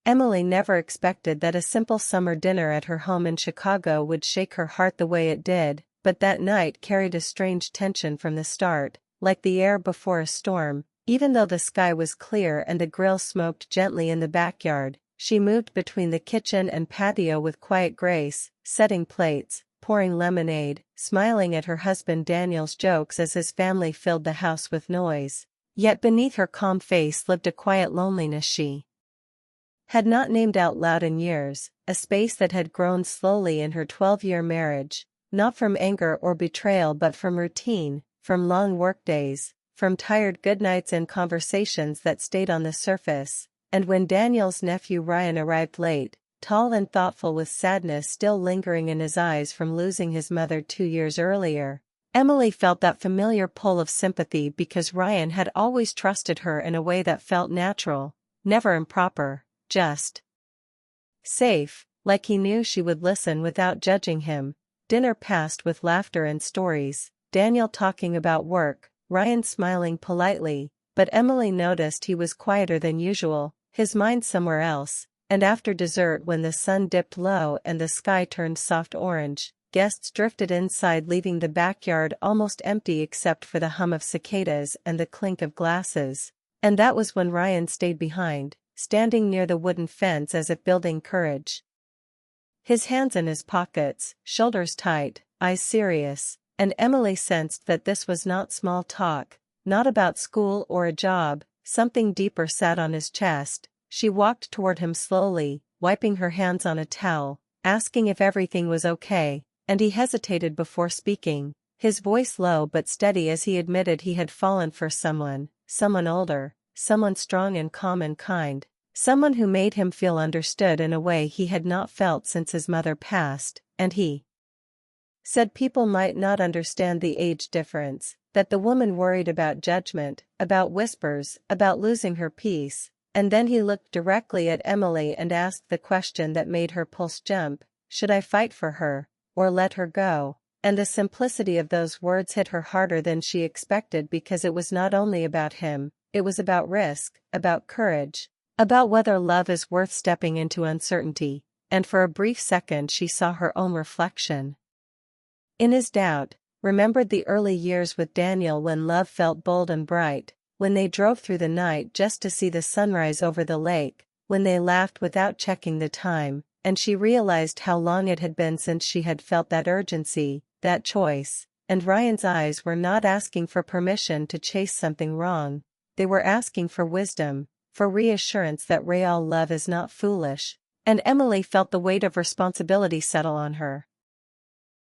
Emily never expected that a simple summer dinner at her home in Chicago would shake her heart the way it did, but that night carried a strange tension from the start, like the air before a storm. Even though the sky was clear and the grill smoked gently in the backyard, she moved between the kitchen and patio with quiet grace, setting plates, pouring lemonade, smiling at her husband Daniel's jokes as his family filled the house with noise. Yet beneath her calm face lived a quiet loneliness she had not named out loud in years, a space that had grown slowly in her 12-year marriage, not from anger or betrayal but from routine, from long workdays, from tired goodnights and conversations that stayed on the surface. And when Daniel's nephew Ryan arrived late, tall and thoughtful with sadness still lingering in his eyes from losing his mother 2 years earlier, Emily felt that familiar pull of sympathy because Ryan had always trusted her in a way that felt natural, never improper. Just safe, like he knew she would listen without judging him. Dinner passed with laughter and stories, Daniel talking about work, Ryan smiling politely, but Emily noticed he was quieter than usual, his mind somewhere else, and after dessert when the sun dipped low and the sky turned soft orange, guests drifted inside leaving the backyard almost empty except for the hum of cicadas and the clink of glasses. And that was when Ryan stayed behind, standing near the wooden fence as if building courage. His hands in his pockets, shoulders tight, eyes serious, and Emily sensed that this was not small talk, not about school or a job, something deeper sat on his chest. She walked toward him slowly, wiping her hands on a towel, asking if everything was okay, and he hesitated before speaking, his voice low but steady as he admitted he had fallen for someone older, someone strong and calm and kind, someone who made him feel understood in a way he had not felt since his mother passed, and he said people might not understand the age difference, that the woman worried about judgment, about whispers, about losing her peace, and then he looked directly at Emily and asked the question that made her pulse jump, should I fight for her, or let her go? And the simplicity of those words hit her harder than she expected because it was not only about him, it was about risk, about courage, about whether love is worth stepping into uncertainty, and for a brief second she saw her own reflection in his doubt, remembered the early years with Daniel when love felt bold and bright, when they drove through the night just to see the sunrise over the lake, when they laughed without checking the time, and she realized how long it had been since she had felt that urgency, that choice, and Ryan's eyes were not asking for permission to chase something wrong, they were asking for wisdom, for reassurance that real love is not foolish, and Emily felt the weight of responsibility settle on her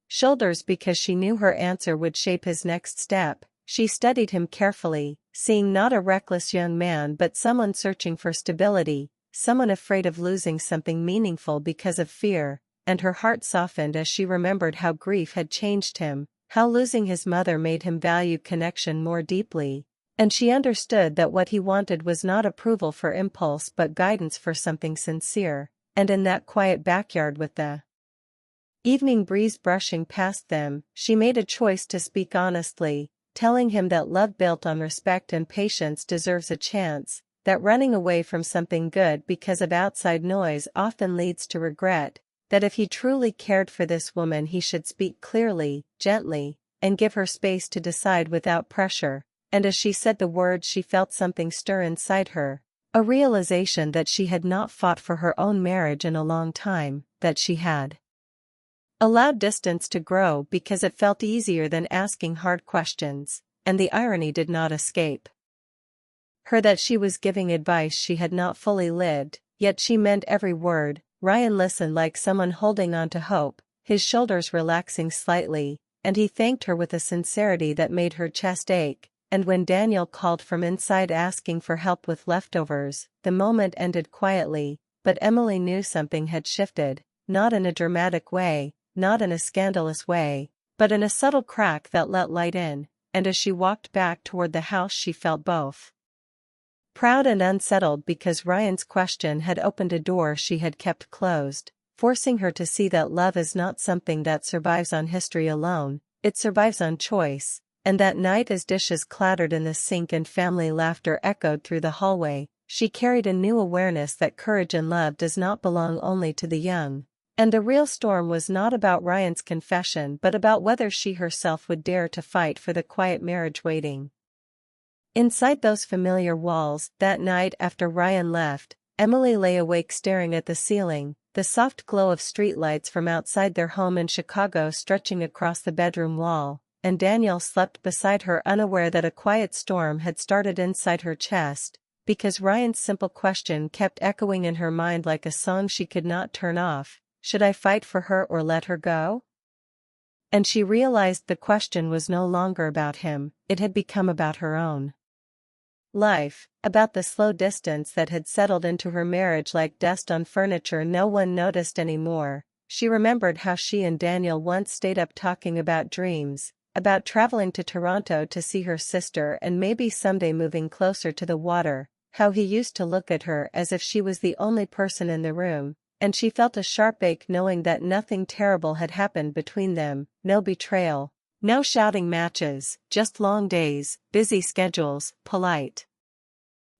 shoulders because she knew her answer would shape his next step. She studied him carefully, seeing not a reckless young man but someone searching for stability, someone afraid of losing something meaningful because of fear, and her heart softened as she remembered how grief had changed him, how losing his mother made him value connection more deeply, and she understood that what he wanted was not approval for impulse but guidance for something sincere. And in that quiet backyard with the evening breeze brushing past them, she made a choice to speak honestly, telling him that love built on respect and patience deserves a chance, that running away from something good because of outside noise often leads to regret, that if he truly cared for this woman he should speak clearly, gently, and give her space to decide without pressure. And as she said the words she felt something stir inside her, a realization that she had not fought for her own marriage in a long time, that she had allowed distance to grow because it felt easier than asking hard questions, and the irony did not escape her that she was giving advice she had not fully lived, yet she meant every word. Ryan listened like someone holding on to hope, his shoulders relaxing slightly, and he thanked her with a sincerity that made her chest ache. And when Daniel called from inside asking for help with leftovers, the moment ended quietly, but Emily knew something had shifted, not in a dramatic way, not in a scandalous way, but in a subtle crack that let light in, and as she walked back toward the house she felt both proud and unsettled because Ryan's question had opened a door she had kept closed, forcing her to see that love is not something that survives on history alone, it survives on choice. And that night as dishes clattered in the sink and family laughter echoed through the hallway, she carried a new awareness that courage and love does not belong only to the young. And the real storm was not about Ryan's confession but about whether she herself would dare to fight for the quiet marriage waiting. Inside those familiar walls, that night after Ryan left, Emily lay awake staring at the ceiling, the soft glow of streetlights from outside their home in Chicago stretching across the bedroom wall, and Daniel slept beside her unaware that a quiet storm had started inside her chest, because Ryan's simple question kept echoing in her mind like a song she could not turn off: should I fight for her or let her go? And she realized the question was no longer about him, it had become about her own life, about the slow distance that had settled into her marriage like dust on furniture no one noticed anymore. She remembered how she and Daniel once stayed up talking about dreams, about traveling to Toronto to see her sister and maybe someday moving closer to the water, how he used to look at her as if she was the only person in the room, and she felt a sharp ache knowing that nothing terrible had happened between them, no betrayal. No shouting matches, just long days, busy schedules, polite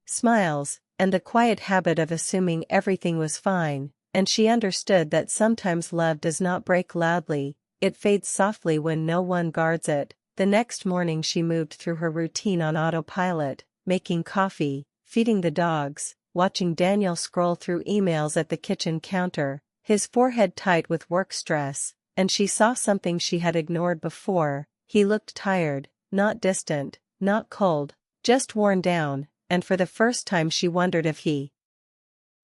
smiles, and the quiet habit of assuming everything was fine, and she understood that sometimes love does not break loudly, it fades softly when no one guards it. The next morning she moved through her routine on autopilot, making coffee, feeding the dogs, watching Daniel scroll through emails at the kitchen counter, his forehead tight with work stress. And she saw something she had ignored before: he looked tired, not distant, not cold, just worn down, and for the first time she wondered if he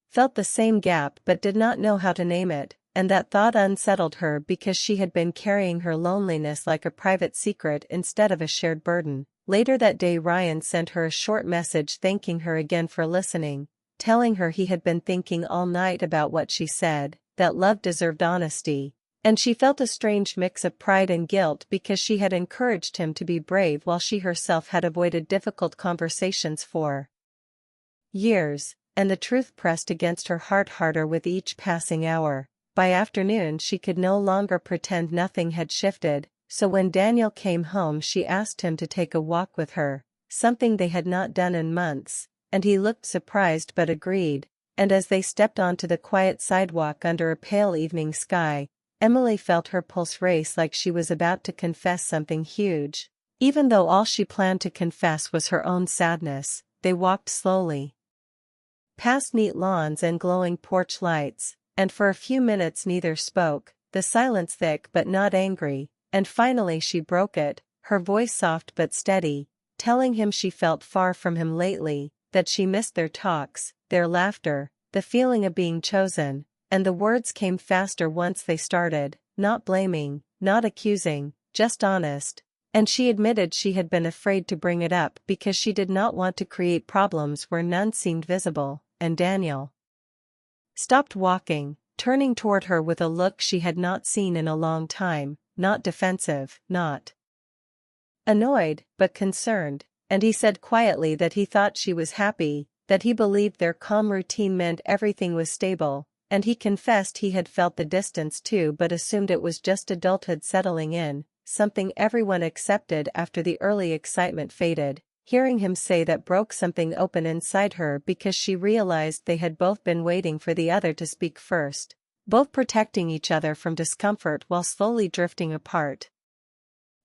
felt the same gap but did not know how to name it, and that thought unsettled her because she had been carrying her loneliness like a private secret instead of a shared burden. Later that day Ryan sent her a short message thanking her again for listening, telling her he had been thinking all night about what she said, that love deserved honesty. And she felt a strange mix of pride and guilt because she had encouraged him to be brave while she herself had avoided difficult conversations for years, and the truth pressed against her heart harder with each passing hour. By afternoon she could no longer pretend nothing had shifted, so when Daniel came home she asked him to take a walk with her, something they had not done in months, and he looked surprised but agreed. And as they stepped onto the quiet sidewalk under a pale evening sky, Emily felt her pulse race like she was about to confess something huge. Even though all she planned to confess was her own sadness, they walked slowly past neat lawns and glowing porch lights, and for a few minutes neither spoke, the silence thick but not angry, and finally she broke it, her voice soft but steady, telling him she felt far from him lately, that she missed their talks, their laughter, the feeling of being chosen. And the words came faster once they started, not blaming, not accusing, just honest. And she admitted she had been afraid to bring it up because she did not want to create problems where none seemed visible. And Daniel stopped walking, turning toward her with a look she had not seen in a long time, not defensive, not annoyed, but concerned, and he said quietly that he thought she was happy, that he believed their calm routine meant everything was stable. And he confessed he had felt the distance too but assumed it was just adulthood settling in, something everyone accepted after the early excitement faded. Hearing him say that broke something open inside her because she realized they had both been waiting for the other to speak first, both protecting each other from discomfort while slowly drifting apart.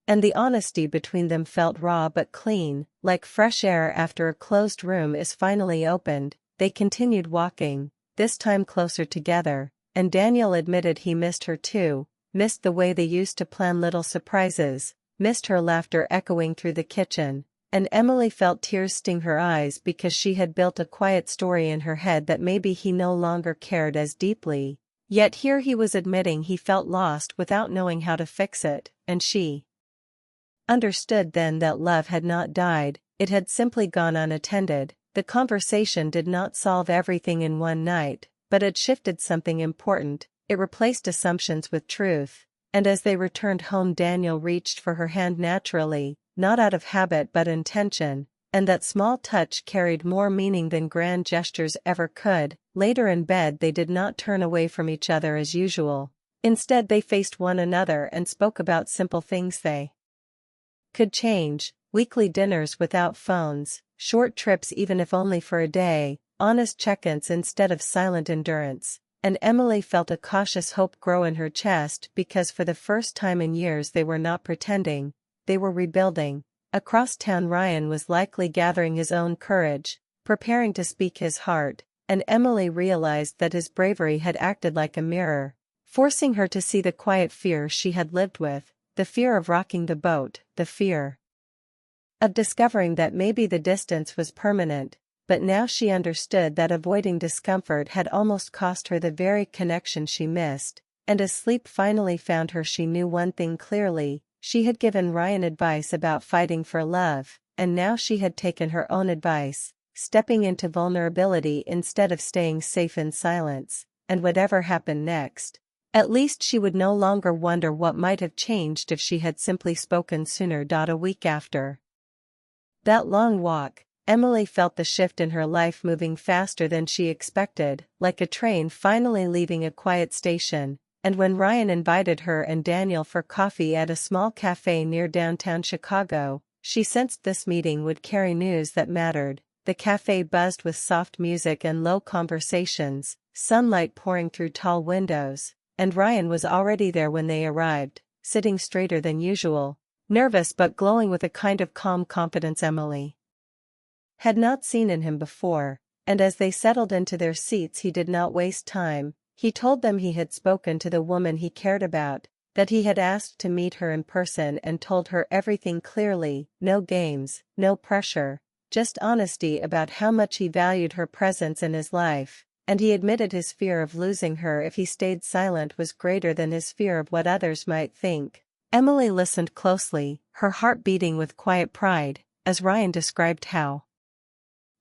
And the honesty between them felt raw but clean, like fresh air after a closed room is finally opened. They continued walking, this time closer together, and Daniel admitted he missed her too, missed the way they used to plan little surprises, missed her laughter echoing through the kitchen, and Emily felt tears sting her eyes because she had built a quiet story in her head that maybe he no longer cared as deeply. Yet here he was admitting he felt lost without knowing how to fix it, and she understood then that love had not died, it had simply gone unattended. The conversation did not solve everything in one night, but it shifted something important, it replaced assumptions with truth, and as they returned home Daniel reached for her hand naturally, not out of habit but intention, and that small touch carried more meaning than grand gestures ever could. Later in bed they did not turn away from each other as usual. Instead they faced one another and spoke about simple things they could change, weekly dinners without phones, short trips even if only for a day, honest check-ins instead of silent endurance, and Emily felt a cautious hope grow in her chest because for the first time in years they were not pretending, they were rebuilding. Across town Ryan was likely gathering his own courage, preparing to speak his heart, and Emily realized that his bravery had acted like a mirror, forcing her to see the quiet fear she had lived with, the fear of rocking the boat, the fear of discovering that maybe the distance was permanent, but now she understood that avoiding discomfort had almost cost her the very connection she missed, and as sleep finally found her she knew one thing clearly: she had given Ryan advice about fighting for love, and now she had taken her own advice, stepping into vulnerability instead of staying safe in silence, and whatever happened next, at least she would no longer wonder what might have changed if she had simply spoken sooner. A week after that long walk, Emily felt the shift in her life moving faster than she expected, like a train finally leaving a quiet station. And when Ryan invited her and Daniel for coffee at a small cafe near downtown Chicago, she sensed this meeting would carry news that mattered. The cafe buzzed with soft music and low conversations, sunlight pouring through tall windows, and Ryan was already there when they arrived, sitting straighter than usual, nervous but glowing with a kind of calm confidence Emily had not seen in him before, and as they settled into their seats he did not waste time. He told them he had spoken to the woman he cared about, that he had asked to meet her in person and told her everything clearly, no games, no pressure, just honesty about how much he valued her presence in his life, and he admitted his fear of losing her if he stayed silent was greater than his fear of what others might think. Emily listened closely, her heart beating with quiet pride, as Ryan described how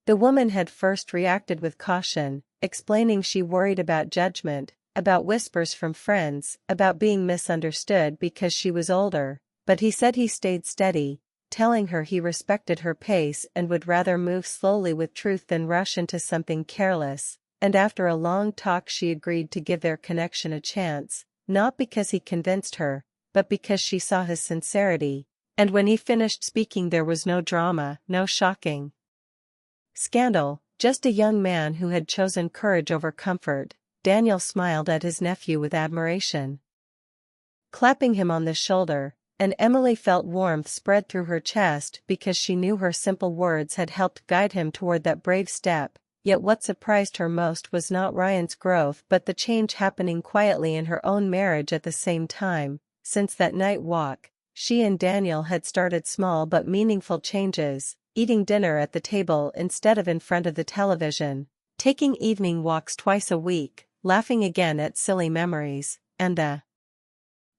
the woman had first reacted with caution, explaining she worried about judgment, about whispers from friends, about being misunderstood because she was older, but he said he stayed steady, telling her he respected her pace and would rather move slowly with truth than rush into something careless, and after a long talk she agreed to give their connection a chance, not because he convinced her, but because she saw his sincerity, and when he finished speaking there was no drama, no shocking scandal, just a young man who had chosen courage over comfort. Daniel smiled at his nephew with admiration, clapping him on the shoulder, and Emily felt warmth spread through her chest because she knew her simple words had helped guide him toward that brave step. Yet what surprised her most was not Ryan's growth but the change happening quietly in her own marriage at the same time. Since that night walk, she and Daniel had started small but meaningful changes, eating dinner at the table instead of in front of the television, taking evening walks twice a week, laughing again at silly memories, and the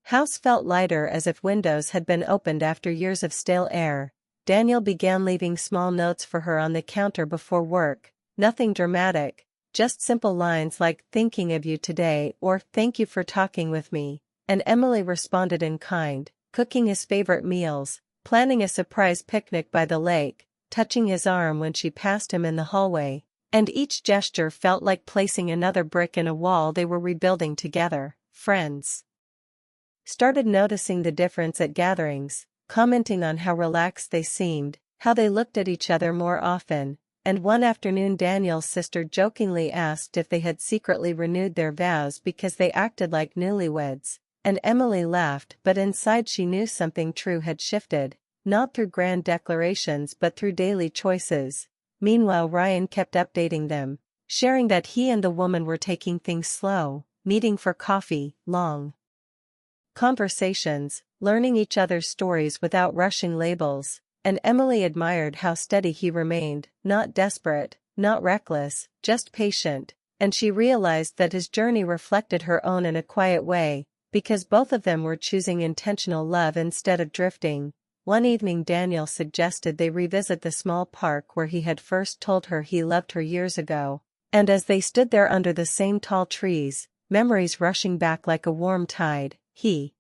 house felt lighter as if windows had been opened after years of stale air. Daniel began leaving small notes for her on the counter before work, nothing dramatic, just simple lines like "thinking of you today" or "thank you for talking with me," and Emily responded in kind, cooking his favorite meals, planning a surprise picnic by the lake, touching his arm when she passed him in the hallway, and each gesture felt like placing another brick in a wall they were rebuilding together. Friends started noticing the difference at gatherings, commenting on how relaxed they seemed, how they looked at each other more often, and one afternoon Daniel's sister jokingly asked if they had secretly renewed their vows because they acted like newlyweds, and Emily laughed, but inside she knew something true had shifted, not through grand declarations but through daily choices. Meanwhile Ryan kept updating them, sharing that he and the woman were taking things slow, meeting for coffee, long conversations, learning each other's stories without rushing labels, and Emily admired how steady he remained, not desperate, not reckless, just patient, and she realized that his journey reflected her own in a quiet way, because both of them were choosing intentional love instead of drifting. One evening Daniel suggested they revisit the small park where he had first told her he loved her years ago, and as they stood there under the same tall trees, memories rushing back like a warm tide, he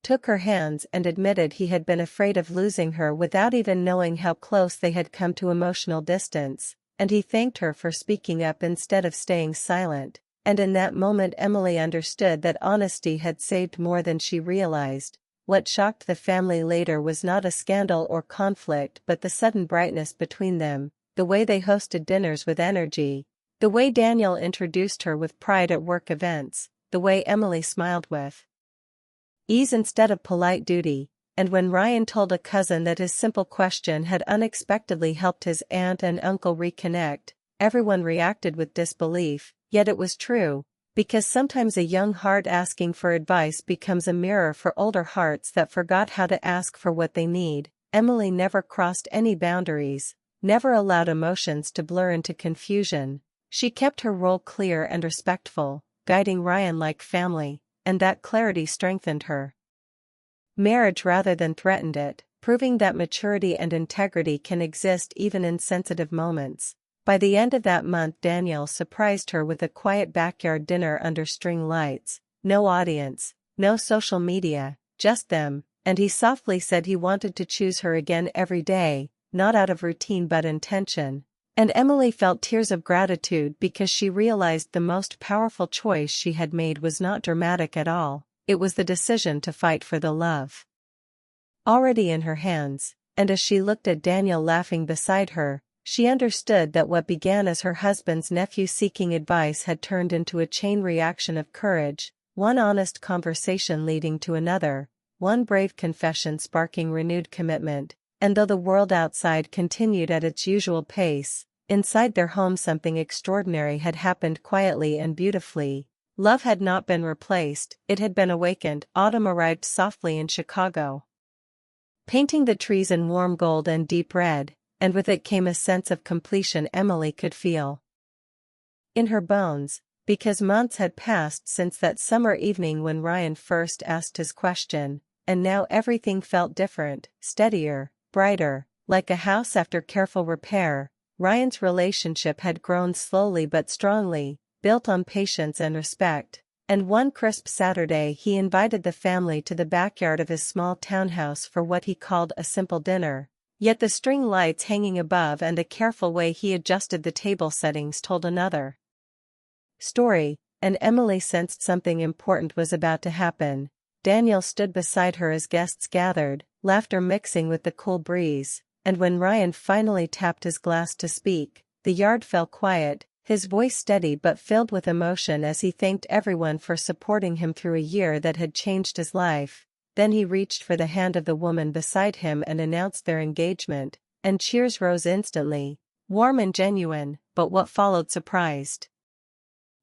took her hands and admitted he had been afraid of losing her without even knowing how close they had come to emotional distance, and he thanked her for speaking up instead of staying silent, and in that moment Emily understood that honesty had saved more than she realized. What shocked the family later was not a scandal or conflict but the sudden brightness between them. the way they hosted dinners with energy, the way Daniel introduced her with pride at work events, the way Emily smiled with ease instead of polite duty, and when Ryan told a cousin that his simple question had unexpectedly helped his aunt and uncle reconnect, everyone reacted with disbelief, yet it was true, because sometimes a young heart asking for advice becomes a mirror for older hearts that forgot how to ask for what they need. Emily never crossed any boundaries, never allowed emotions to blur into confusion. She kept her role clear and respectful, guiding Ryan like family, and that clarity strengthened her marriage rather than threatened it, proving that maturity and integrity can exist even in sensitive moments. By the end of that month, Daniel surprised her with a quiet backyard dinner under string lights, no audience, no social media, just them, and he softly said he wanted to choose her again every day, not out of routine but intention. And Emily felt tears of gratitude because she realized the most powerful choice she had made was not dramatic at all, it was the decision to fight for the love already in her hands, and as she looked at Daniel laughing beside her, she understood that what began as her husband's nephew seeking advice had turned into a chain reaction of courage, one honest conversation leading to another, one brave confession sparking renewed commitment. And though the world outside continued at its usual pace, inside their home something extraordinary had happened quietly and beautifully. Love had not been replaced, it had been awakened. Autumn arrived softly in Chicago, painting the trees in warm gold and deep red, and with it came a sense of completion Emily could feel in her bones, because months had passed since that summer evening when Ryan first asked his question, and now everything felt different, steadier, brighter, like a house after careful repair. Ryan's relationship had grown slowly but strongly, built on patience and respect, and one crisp Saturday he invited the family to the backyard of his small townhouse for what he called a simple dinner. Yet the string lights hanging above and the careful way he adjusted the table settings told another story, and Emily sensed something important was about to happen. Daniel stood beside her as guests gathered, laughter mixing with the cool breeze, and when Ryan finally tapped his glass to speak, the yard fell quiet, his voice steady but filled with emotion as he thanked everyone for supporting him through a year that had changed his life. Then he reached for the hand of the woman beside him and announced their engagement, and cheers rose instantly, warm and genuine, but what followed surprised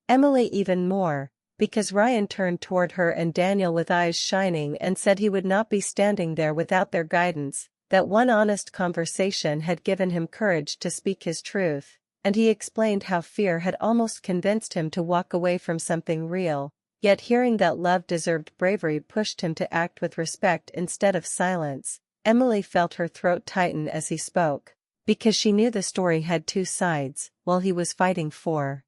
Emily even more, because Ryan turned toward her and Daniel with eyes shining and said he would not be standing there without their guidance. That one honest conversation had given him courage to speak his truth, and he explained how fear had almost convinced him to walk away from something real, yet hearing that love deserved bravery pushed him to act with respect instead of silence. Emily felt her throat tighten as he spoke, because she knew the story had two sides. While he was fighting for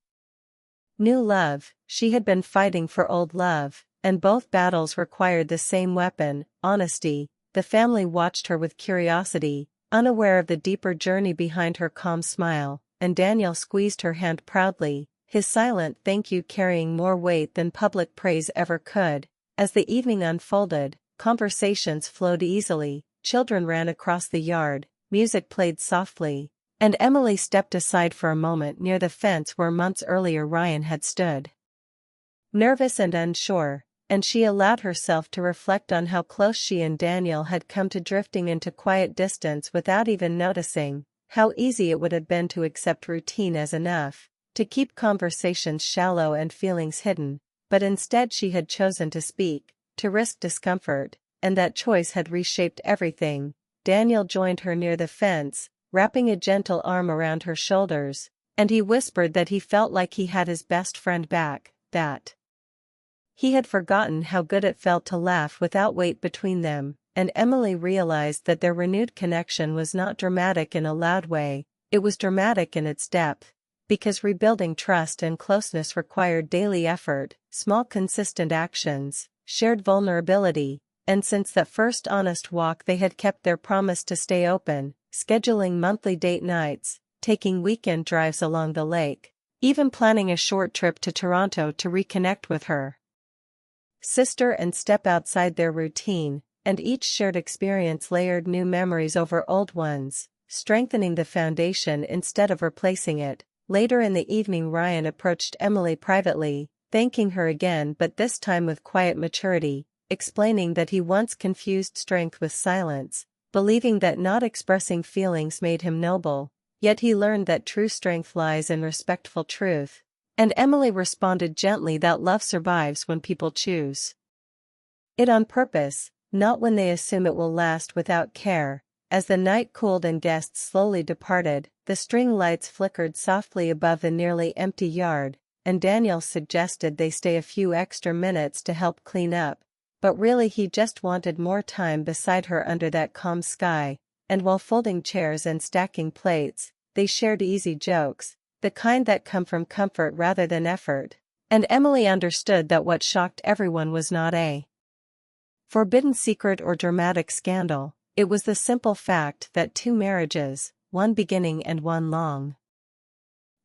new love, she had been fighting for old love, and both battles required the same weapon, honesty. The family watched her with curiosity, unaware of the deeper journey behind her calm smile, and Daniel squeezed her hand proudly, his silent thank you carrying more weight than public praise ever could. As the evening unfolded, conversations flowed easily, children ran across the yard, music played softly, and Emily stepped aside for a moment near the fence where months earlier Ryan had stood, nervous and unsure, and she allowed herself to reflect on how close she and Daniel had come to drifting into quiet distance without even noticing, how easy it would have been to accept routine as enough, to keep conversations shallow and feelings hidden, but instead she had chosen to speak, to risk discomfort, and that choice had reshaped everything. Daniel joined her near the fence, wrapping a gentle arm around her shoulders, and he whispered that he felt like he had his best friend back, that he had forgotten how good it felt to laugh without weight between them, and Emily realized that their renewed connection was not dramatic in a loud way, it was dramatic in its depth, because rebuilding trust and closeness required daily effort, small consistent actions, shared vulnerability, and since that first honest walk they had kept their promise to stay open, scheduling monthly date nights, taking weekend drives along the lake, even planning a short trip to Toronto to reconnect with her sister and step outside their routine, and each shared experience layered new memories over old ones, strengthening the foundation instead of replacing it. Later in the evening, Ryan approached Emily privately, thanking her again, but this time with quiet maturity, explaining that he once confused strength with silence, believing that not expressing feelings made him noble, yet he learned that true strength lies in respectful truth. And Emily responded gently that love survives when people choose it on purpose, not when they assume it will last without care. As the night cooled and guests slowly departed, the string lights flickered softly above the nearly empty yard, and Daniel suggested they stay a few extra minutes to help clean up, but really he just wanted more time beside her under that calm sky. And while folding chairs and stacking plates, they shared easy jokes, the kind that come from comfort rather than effort. And Emily understood that what shocked everyone was not a forbidden secret or dramatic scandal. It was the simple fact that two marriages, one beginning and one long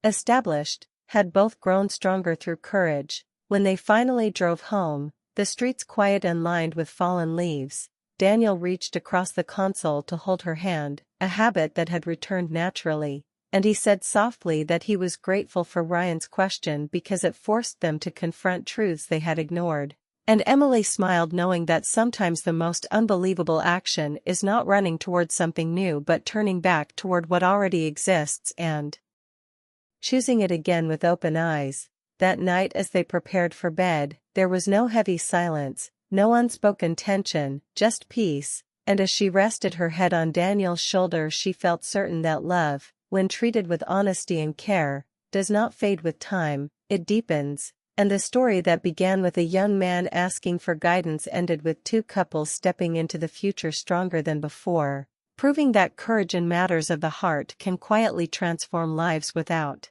established, had both grown stronger through courage. When they finally drove home, the streets quiet and lined with fallen leaves, Daniel reached across the console to hold her hand, a habit that had returned naturally, and he said softly that he was grateful for Ryan's question because it forced them to confront truths they had ignored. And Emily smiled, knowing that sometimes the most unbelievable action is not running toward something new but turning back toward what already exists and choosing it again with open eyes. That night, as they prepared for bed, there was no heavy silence, no unspoken tension, just peace, and as she rested her head on Daniel's shoulder she felt certain that love, when treated with honesty and care, does not fade with time, it deepens. And the story that began with a young man asking for guidance ended with two couples stepping into the future stronger than before, proving that courage in matters of the heart can quietly transform lives without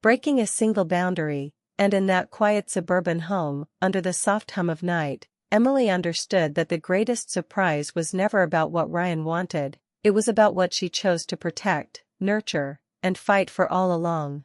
breaking a single boundary. And in that quiet suburban home, under the soft hum of night, Emily understood that the greatest surprise was never about what Ryan wanted, it was about what she chose to protect, nurture, and fight for all along.